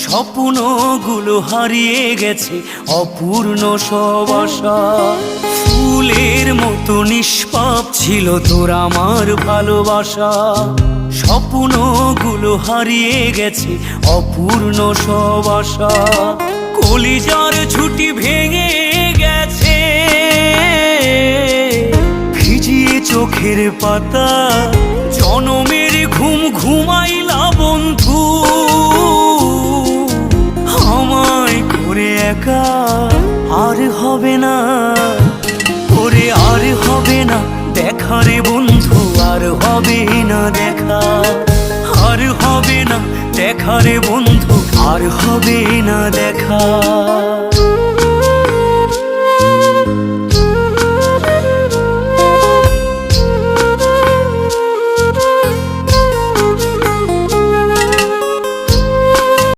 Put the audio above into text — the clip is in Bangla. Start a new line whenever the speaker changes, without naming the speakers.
স্বপ্নগুলো হারিয়ে গেছে অপূর্ণ সব আশা। ফুলের মতো নিষ্পাপ ছিল তোর আমার ভালোবাসা। স্বপ্নগুলো হারিয়ে গেছে অপূর্ণ সব আশা। কলিজার ঝুঁটি ভেঙে গেছে ভিজিয়ে চোখের পাতা। জনমের ঘুম ঘুমাইলা বন্ধু, আমায় করে একা। আর হবে না ওরে, আর হবে না দেখা রে বন্ধু, আর হবে না দেখা। আর হবে না দেখা রে বন্ধু, আর হবে না দেখা।